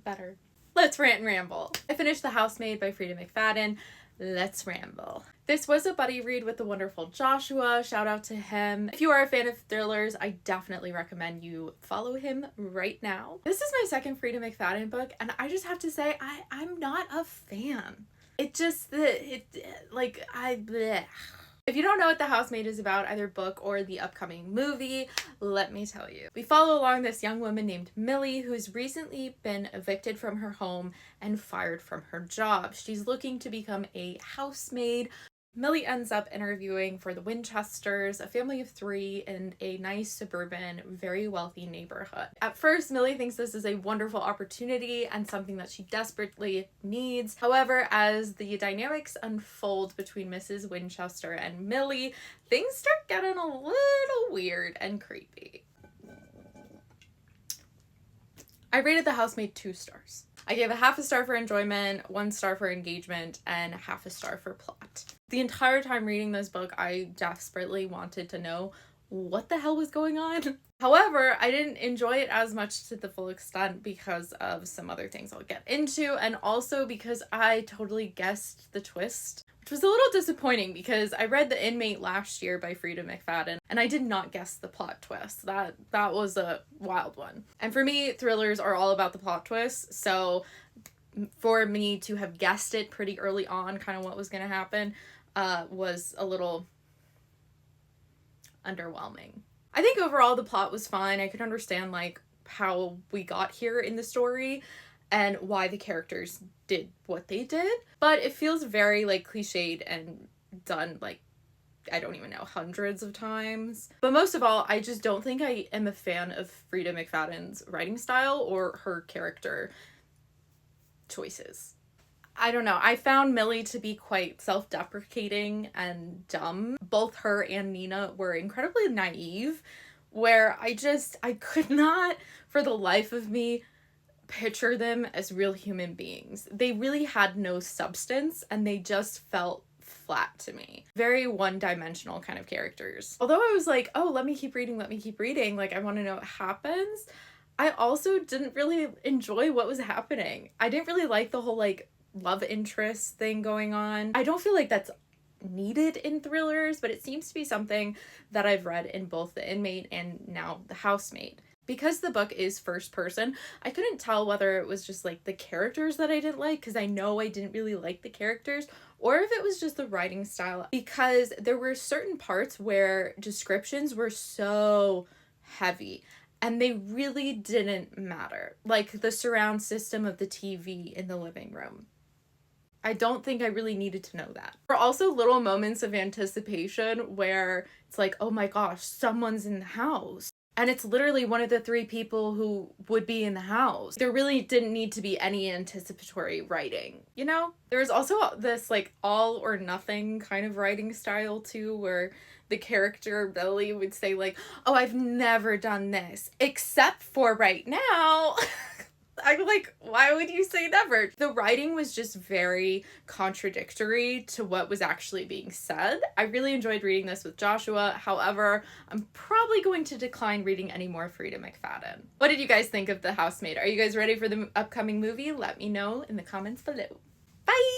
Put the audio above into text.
better. Let's rant and ramble. I finished The Housemaid by Freida McFadden. Let's ramble. This was a buddy read with the wonderful Joshua. Shout out to him. If you are a fan of thrillers, I definitely recommend you follow him right now. This is my second Freida McFadden book, and I just have to say, I'm not a fan. Bleh. If you don't know what The Housemaid is about, either book or the upcoming movie, let me tell you. We follow along this young woman named Millie who's recently been evicted from her home and fired from her job. She's looking to become a housemaid. Millie ends up interviewing for the Winchesters, a family of 3 in a nice suburban, very wealthy neighborhood. At first, Millie thinks this is a wonderful opportunity and something that she desperately needs. However, as the dynamics unfold between Mrs. Winchester and Millie, things start getting a little weird and creepy. I rated The Housemaid 2 stars. I gave a half a star for enjoyment, 1 star for engagement, and half a star for plot. The entire time reading this book, I desperately wanted to know what the hell was going on. However, I didn't enjoy it as much to the full extent because of some other things I'll get into, and also because I totally guessed the twist, which was a little disappointing because I read The Inmate last year by Freida McFadden, and I did not guess the plot twist. That was a wild one. And for me, thrillers are all about the plot twist, so for me to have guessed it pretty early on, kind of what was going to happen, was a little underwhelming. I think overall the plot was fine. I could understand like how we got here in the story and why the characters did what they did, but it feels very like cliched and done like, I don't even know, hundreds of times. But most of all, I just don't think I am a fan of Freida McFadden's writing style or her character choices. I don't know. I found Millie to be quite self-deprecating and dumb. Both her and Nina were incredibly naive, where I could not, for the life of me, picture them as real human beings. They really had no substance, and they just felt flat to me. Very one-dimensional kind of characters. Although I was like, oh, let me keep reading, like I want to know what happens, I also didn't really enjoy what was happening. I didn't really like the whole like love interest thing going on. I don't feel like that's needed in thrillers, but it seems to be something that I've read in both The Inmate and now The Housemaid. Because the book is first person, I couldn't tell whether it was just like the characters that I didn't like, because I know I didn't really like the characters, or if it was just the writing style, because there were certain parts where descriptions were so heavy and they really didn't matter. Like the surround system of the TV in the living room. I don't think I really needed to know that. There are also little moments of anticipation where it's like, oh my gosh, someone's in the house. And it's literally one of the 3 people who would be in the house. There really didn't need to be any anticipatory writing, you know? There was also this like all or nothing kind of writing style too, where the character Billy would say like, oh, I've never done this except for right now. I'm like, why would you say never? The writing was just very contradictory to what was actually being said. I really enjoyed reading this with Joshua. However, I'm probably going to decline reading any more Freida McFadden. What did you guys think of The Housemaid? Are you guys ready for the upcoming movie? Let me know in the comments below. Bye!